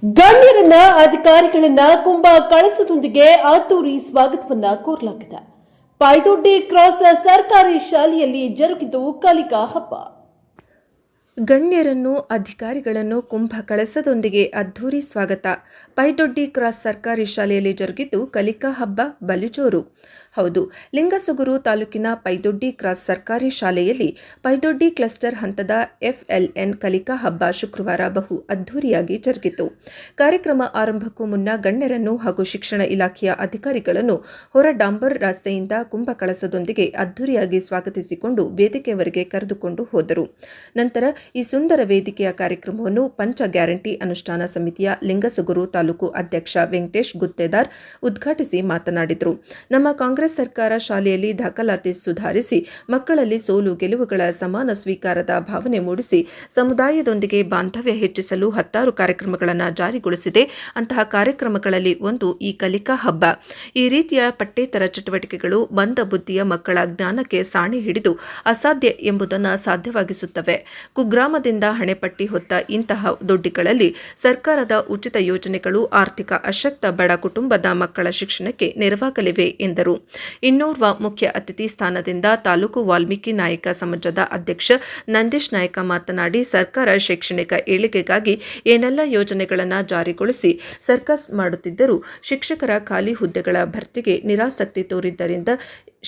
ಗಣ್ಯರನ್ನ ಅಧಿಕಾರಿಗಳನ್ನ ಕುಂಭ ಕಳಸದೊಂದಿಗೆ ಅದ್ದೂರಿ ಸ್ವಾಗತವನ್ನ ಕೋರಲಾಗಿದೆ. ಪೈದೊಡ್ಡಿ ಕ್ರಾಸ್ ಸರ್ಕಾರಿ ಶಾಲೆಯಲ್ಲಿ ಜರುಗಿದ್ದು ಕಲಿಕಾ ಹಬ್ಬ. ಗಣ್ಯರನ್ನು ಅಧಿಕಾರಿಗಳನ್ನು ಕುಂಭ ಕಳಸದೊಂದಿಗೆ ಅದ್ದೂರಿ ಸ್ವಾಗತ. ಪೈದೊಡ್ಡಿ ಕ್ರಾಸ್ ಸರ್ಕಾರಿ ಶಾಲೆಯಲ್ಲಿ ಜರುಗಿದ್ದು ಕಲಿಕಾ ಹಬ್ಬ ಬಲು ಜೋರು. ಹೌದು, ಲಿಂಗಸುಗೂರು ತಾಲೂಕಿನ ಪೈದೊಡ್ಡಿ ಕ್ರಾಸ್ ಸರ್ಕಾರಿ ಶಾಲೆಯಲ್ಲಿ ಪೈದೊಡ್ಡಿ ಕ್ಲಸ್ಟರ್ ಹಂತದ FLN ಕಲಿಕಾ ಹಬ್ಬ ಶುಕ್ರವಾರ ಬಹು ಅದ್ದೂರಿಯಾಗಿ ಜರುಗಿತು. ಕಾರ್ಯಕ್ರಮ ಆರಂಭಕ್ಕೂ ಮುನ್ನ ಗಣ್ಯರನ್ನು ಹಾಗೂ ಶಿಕ್ಷಣ ಇಲಾಖೆಯ ಅಧಿಕಾರಿಗಳನ್ನು ಹೊರ ಡಾಂಬರ್ ರಸ್ತೆಯಿಂದ ಕುಂಭ ಕಳಸದೊಂದಿಗೆ ಅದ್ದೂರಿಯಾಗಿ ಸ್ವಾಗತಿಸಿಕೊಂಡು ವೇದಿಕೆಯವರೆಗೆ ಕರೆದುಕೊಂಡು ಹೋದರು. ನಂತರ ಈ ಸುಂದರ ವೇದಿಕೆಯ ಕಾರ್ಯಕ್ರಮವನ್ನು ಪಂಚ ಗ್ಯಾರಂಟಿ ಅನುಷ್ಠಾನ ಸಮಿತಿಯ ಲಿಂಗಸುಗೂರು ತಾಲೂಕು ಅಧ್ಯಕ್ಷ ವೆಂಕಟೇಶ್ ಗುತ್ತೇದಾರ್ ಉದ್ಘಾಟಿಸಿ ಮಾತನಾಡಿದರು. ನಮ್ಮ ಕಾಂಗ್ರೆಸ್ ಸರ್ಕಾರ ಶಾಲೆಯಲ್ಲಿ ದಾಖಲಾತಿ ಸುಧಾರಿಸಿ ಮಕ್ಕಳಲ್ಲಿ ಸೋಲು ಗೆಲುವುಗಳ ಸಮಾನ ಸ್ವೀಕಾರದ ಭಾವನೆ ಮೂಡಿಸಿ ಸಮುದಾಯದೊಂದಿಗೆ ಬಾಂಧವ್ಯ ಹೆಚ್ಚಿಸಲು 10 ಕಾರ್ಯಕ್ರಮಗಳನ್ನು ಜಾರಿಗೊಳಿಸಿದೆ. ಅಂತಹ ಕಾರ್ಯಕ್ರಮಗಳಲ್ಲಿ ಒಂದು ಈ ಕಲಿಕಾ ಹಬ್ಬ. ಈ ರೀತಿಯ ಪಠ್ಯೇತರ ಚಟುವಟಿಕೆಗಳು ಮಂದ ಬುದ್ಧಿಯ ಮಕ್ಕಳ ಜ್ಞಾನಕ್ಕೆ ಸಾಣೆ ಹಿಡಿದು ಅಸಾಧ್ಯ ಎಂಬುದನ್ನು ಸಾಧ್ಯವಾಗಿಸುತ್ತವೆ. ಕುಗ್ರಾಮದಿಂದ ಹಣೆಪಟ್ಟಿ ಹೊತ್ತ ಇಂತಹ ದೊಡ್ಡಿಗಳಲ್ಲಿ ಸರ್ಕಾರದ ಉಚಿತ ಯೋಜನೆಗಳು ಆರ್ಥಿಕ ಅಶಕ್ತ ಬಡ ಕುಟುಂಬದ ಮಕ್ಕಳ ಶಿಕ್ಷಣಕ್ಕೆ ನೆರವಾಗಲಿವೆ ಎಂದರು. ಇನ್ನೋರ್ವ ಮುಖ್ಯ ಅತಿಥಿ ಸ್ಥಾನದಿಂದ ತಾಲೂಕು ವಾಲ್ಮೀಕಿ ನಾಯಕ ಸಮಾಜದ ಅಧ್ಯಕ್ಷ ನಂದೀಶ್ ನಾಯಕ ಮಾತನಾಡಿ, ಸರ್ಕಾರ ಶೈಕ್ಷಣಿಕ ಏಳಿಗೆಗಾಗಿ ಏನೆಲ್ಲ ಯೋಜನೆಗಳನ್ನು ಜಾರಿಗೊಳಿಸಿ ಸರ್ಕಸ್ ಮಾಡುತ್ತಿದ್ದರೂ ಶಿಕ್ಷಕರ ಖಾಲಿ ಹುದ್ದೆಗಳ ಭರ್ತಿಗೆ ನಿರಾಸಕ್ತಿ ತೋರಿದ್ದರಿಂದ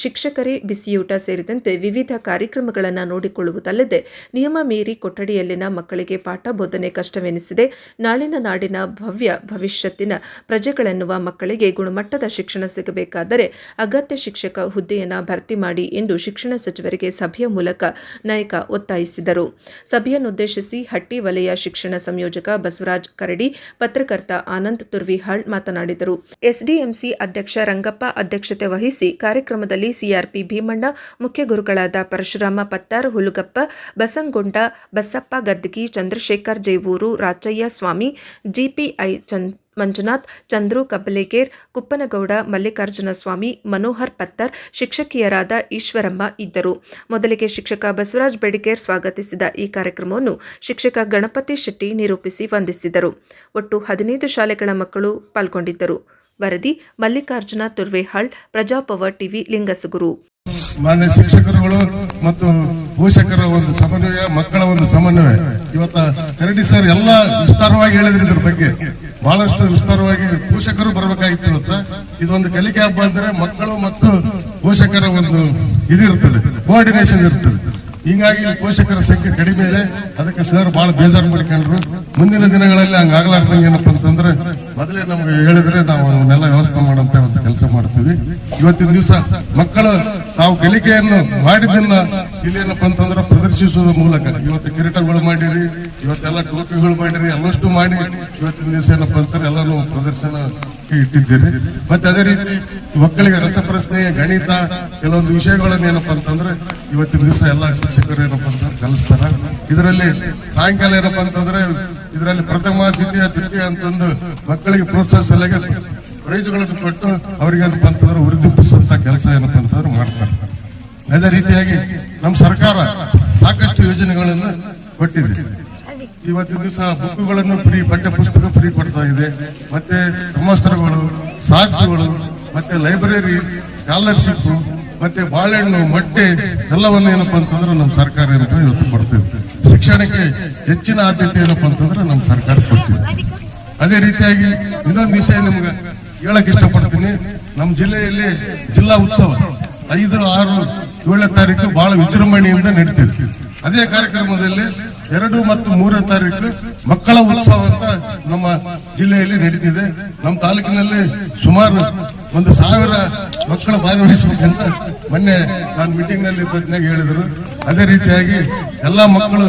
ಶಿಕ್ಷಕರೇ ಬಿಸಿಯೂಟ ಸೇರಿದಂತೆ ವಿವಿಧ ಕಾರ್ಯಕ್ರಮಗಳನ್ನು ನೋಡಿಕೊಳ್ಳುವುದಲ್ಲದೆ ನಿಯಮ ಮೀರಿ ಕೊಠಡಿಯಲ್ಲಿನ ಮಕ್ಕಳಿಗೆ ಪಾಠ ಬೋಧನೆ ಕಷ್ಟವೆನಿಸಿದೆ. ನಾಳಿನ ನಾಡಿನ ಭವ್ಯ ಭವಿಷ್ಯತ್ತಿನ ಪ್ರಜೆಗಳೆನ್ನುವ ಮಕ್ಕಳಿಗೆ ಗುಣಮಟ್ಟದ ಶಿಕ್ಷಣ ಸಿಗಬೇಕಾದರೆ ಅಗತ್ಯ ಶಿಕ್ಷಕ ಹುದ್ದೆಯನ್ನು ಭರ್ತಿ ಮಾಡಿ ಎಂದು ಶಿಕ್ಷಣ ಸಚಿವರಿಗೆ ಸಭೆಯ ಮೂಲಕ ನಾಯಕ ಒತ್ತಾಯಿಸಿದರು. ಸಭೆಯನ್ನುದ್ದೇಶಿಸಿ ಹಟ್ಟಿ ವಲಯ ಶಿಕ್ಷಣ ಸಂಯೋಜಕ ಬಸವರಾಜ್ ಕರಡಿ, ಪತ್ರಕರ್ತ ಆನಂದ್ ತುರ್ವಿಹಾಳ್ ಮಾತನಾಡಿದರು. ಎಸ್ಡಿಎಂಸಿ ಅಧ್ಯಕ್ಷ ರಂಗಪ್ಪ ಅಧ್ಯಕ್ಷತೆ ವಹಿಸಿ ಕಾರ್ಯಕ್ರಮದಲ್ಲಿ ಸಿಆರ್ಪಿ ಭೀಮಣ್ಣ, ಮುಖ್ಯ ಗುರುಗಳಾದ ಪರಶುರಾಮ ಪತ್ತಾರ್, ಹುಲುಗಪ್ಪ, ಬಸಂಗೊಂಡ, ಬಸಪ್ಪ ಗದ್ದಗಿ, ಚಂದ್ರಶೇಖರ್ ಜೈವೂರು, ರಾಚಯ್ಯ ಸ್ವಾಮಿ, ಜಿಪಿಐ ಮಂಜುನಾಥ್, ಚಂದ್ರು ಕಬ್ಬಲೇಗೇರ್, ಕುಪ್ಪನಗೌಡ, ಮಲ್ಲಿಕಾರ್ಜುನ ಸ್ವಾಮಿ, ಮನೋಹರ್ ಪತ್ತರ್, ಶಿಕ್ಷಕಿಯರಾದ ಈಶ್ವರಮ್ಮ ಇದ್ದರು. ಮೊದಲಿಗೆ ಶಿಕ್ಷಕ ಬಸವರಾಜ್ ಬೆಡಿಗೇರ್ ಸ್ವಾಗತಿಸಿದ ಈ ಕಾರ್ಯಕ್ರಮವನ್ನು ಶಿಕ್ಷಕ ಗಣಪತಿ ಶೆಟ್ಟಿ ನಿರೂಪಿಸಿ ವಂದಿಸಿದರು. ಒಟ್ಟು 15 ಶಾಲೆಗಳ ಮಕ್ಕಳು ಪಾಲ್ಗೊಂಡಿದ್ದರು. ವರದಿ ಮಲ್ಲಿಕಾರ್ಜುನ ತುರ್ವೇಹಾಳ್, ಪ್ರಜಾಪವರ್ ಟಿವಿ, ಲಿಂಗಸುಗೂರು. ಮಾನ್ಯ ಶಿಕ್ಷಕರುಗಳು ಮತ್ತು ಪೋಷಕರ ಒಂದು ಸಮನ್ವಯ, ಮಕ್ಕಳ ಒಂದು ಸಮನ್ವಯ. ಇವತ್ತ ಕರಡಿ ಸರ್ ಎಲ್ಲ ವಿಸ್ತಾರವಾಗಿ ಹೇಳಿದ್ರು. ಇದ್ರ ಬಗ್ಗೆ ಬಹಳಷ್ಟು ವಿಸ್ತಾರವಾಗಿ ಪೋಷಕರು ಬರಬೇಕಾಗಿತ್ತು. ಇವತ್ತ ಇದೊಂದು ಕಲಿಕೆ ಹಬ್ಬ ಅಂದ್ರೆ ಮಕ್ಕಳು ಮತ್ತು ಪೋಷಕರ ಒಂದು ಇದಿರ್ತದೆ, ಕೋಆರ್ಡಿನೇಷನ್ ಇರ್ತದೆ. ಹೀಗಾಗಿ ಪೋಷಕರ ಸಂಖ್ಯೆ ಕಡಿಮೆ ಇದೆ. ಅದಕ್ಕೆ ಸರ್ ಬಹಳ ಬೇಜಾರು ಮಾಡಿಕೊಂಡ್ರು. ಮುಂದಿನ ದಿನಗಳಲ್ಲಿ ಹಂಗಾಗ್ಲಾರ್ದಂಗೆ ಏನಪ್ಪಾ ಅಂತಂದ್ರೆ ಮೊದಲೇ ನಮ್ಗೆ ಹೇಳಿದ್ರೆ ನಾವು ಅವನ್ನೆಲ್ಲ ವ್ಯವಸ್ಥೆ ಮಾಡುವಂತ ಒಂದು ಕೆಲಸ ಮಾಡ್ತೀವಿ. ಇವತ್ತಿನ ದಿವಸ ಮಕ್ಕಳು ತಾವು ಕಲಿಕೆಯನ್ನು ಮಾಡಿದ್ದನ್ನ ಇಲ್ಲಿ ಏನಪ್ಪಾ ಅಂತಂದ್ರೆ ಪ್ರದರ್ಶಿಸುವ ಮೂಲಕ ಇವತ್ತು ಕಿರೀಟಗಳು ಮಾಡಿರಿ, ಇವತ್ತೆಲ್ಲ ಟೋಪಿಗಳು ಮಾಡಿರಿ, ಎಲ್ಲಷ್ಟು ಮಾಡಿ ಇವತ್ತಿನ ದಿವಸ ಏನಪ್ಪಾ ಅಂತಾರೆ ಎಲ್ಲಾನು ಪ್ರದರ್ಶನ ಇಟ್ಟಿದ್ದೀರಿ. ಮತ್ತೆ ಅದೇ ರೀತಿ ಮಕ್ಕಳಿಗೆ ರಸಪ್ರಶ್ನೆ, ಗಣಿತ, ಕೆಲವೊಂದು ವಿಷಯಗಳನ್ನ ಏನಪ್ಪಾ ಅಂತಂದ್ರೆ ಇವತ್ತಿನ ದಿವಸ ಎಲ್ಲ ಶಿಕ್ಷಕರು ಏನಪ್ಪಾ ಅಂತಂದ್ರೆ ಕಲಿಸ್ತಾರ. ಇದರಲ್ಲಿ ಸಾಯಂಕಾಲ ಏನಪ್ಪಾ ಅಂತಂದ್ರೆ ಇದರಲ್ಲಿ ಪ್ರಥಮ, ದ್ವಿತೀಯ, ತೃತೀಯ ಅಂತಂದು ಮಕ್ಕಳಿಗೆ ಪ್ರೋತ್ಸಾಹ ಸಲಹೆ ಪ್ರೈಜ್ಗಳನ್ನು ಕೊಟ್ಟು ಅವರಿಗೆ ಏನಪ್ಪಾ ಅಂತಂದ್ರೆ ಉರಿದುಂಬಿಸುವಂತ ಕೆಲಸ ಏನಪ್ಪಾ ಅಂತಂದ್ರೆ ಮಾಡ್ತಾರೆ. ಅದೇ ರೀತಿಯಾಗಿ ನಮ್ಮ ಸರ್ಕಾರ ಸಾಕಷ್ಟು ಯೋಜನೆಗಳನ್ನು ಕೊಟ್ಟಿದೆ. ಇವತ್ತಿನ ದಿವಸ ಬುಕ್ಗಳನ್ನು ಫ್ರೀ, ಪಠ್ಯ ಪುಸ್ತಕ ಫ್ರೀ ಕೊಡ್ತಾ ಇದೆ. ಮತ್ತೆ ಸಮವಸ್ತ್ರಗಳು, ಸಾಕ್ಸ್ಗಳು, ಮತ್ತೆ ಲೈಬ್ರರಿ, ಸ್ಕಾಲರ್ಶಿಪ್, ಮತ್ತೆ ಬಾಳೆಹಣ್ಣು, ಮೊಟ್ಟೆ ಎಲ್ಲವನ್ನ ಏನಪ್ಪಾ ಅಂತಂದ್ರೆ ನಮ್ಮ ಸರ್ಕಾರ ಏನಪ್ಪ ಇವತ್ತು ಕೊಡ್ತೇವೆ. ಶಿಕ್ಷಣಕ್ಕೆ ಹೆಚ್ಚಿನ ಆದ್ಯತೆ ಏನಪ್ಪಾ ಅಂತಂದ್ರೆ ನಮ್ಮ ಸರ್ಕಾರ ಕೊಡ್ತೀವಿ. ಅದೇ ರೀತಿಯಾಗಿ ಇನ್ನೊಂದು ವಿಷಯ ನಿಮ್ಗೆ ಹೇಳಕ್ ಇಷ್ಟಪಡ್ತೀನಿ. ನಮ್ಮ ಜಿಲ್ಲೆಯಲ್ಲಿ ಜಿಲ್ಲಾ ಉತ್ಸವ 5, 6, 7ನೇ ತಾರೀಕು ಬಹಳ ವಿಜೃಂಭಣೆಯಿಂದ ನಡೀತಿದೆ. ಅದೇ ಕಾರ್ಯಕ್ರಮದಲ್ಲಿ 2 ಮತ್ತು 3ನೇ ತಾರೀಕು ಮಕ್ಕಳ ಉತ್ಸವ ಅಂತ ನಮ್ಮ ಜಿಲ್ಲೆಯಲ್ಲಿ ನಡೀತಿದೆ. ನಮ್ಮ ತಾಲೂಕಿನಲ್ಲಿ ಸುಮಾರು 1,000 ಮಕ್ಕಳು ಭಾಗವಹಿಸಬೇಕಂತ ಮೊನ್ನೆ ನಾನು ಮೀಟಿಂಗ್ ನಲ್ಲಿ ಹೇಳಿದರು. ಅದೇ ರೀತಿಯಾಗಿ ಎಲ್ಲಾ ಮಕ್ಕಳು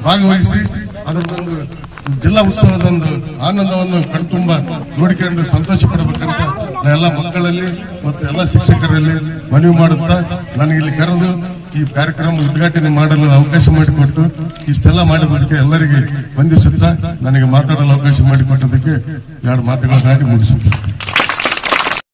ಭಾಗವಹಿಸಿ ಅದರದೊಂದು ಜಿಲ್ಲಾ ಉತ್ಸವದೊಂದು ಆನಂದವನ್ನು ಕಣ್ತುಂಬ ನೋಡಿಕೊಂಡು ಸಂತೋಷ ಪಡಬೇಕಂತ ಎಲ್ಲ ಮಕ್ಕಳಲ್ಲಿ ಮತ್ತು ಎಲ್ಲ ಶಿಕ್ಷಕರಲ್ಲಿ ಮನವಿ ಮಾಡುತ್ತಾ ನನಗೆ ಇಲ್ಲಿ ಕರೆದು ಈ ಕಾರ್ಯಕ್ರಮ ಉದ್ಘಾಟನೆ ಮಾಡಲು ಅವಕಾಶ ಮಾಡಿಕೊಟ್ಟು ಇಷ್ಟೆಲ್ಲ ಮಾಡಿದ್ದಕ್ಕೆ ಎಲ್ಲರಿಗೆ ವಂದಿಸುತ್ತಾ ನನಗೆ ಮಾತಾಡಲು ಅವಕಾಶ ಮಾಡಿಕೊಟ್ಟದಕ್ಕೆ 2 ಮಾತುಗಳನ್ನಾಡಿ ಮುಗಿಸುತ್ತೇನೆ.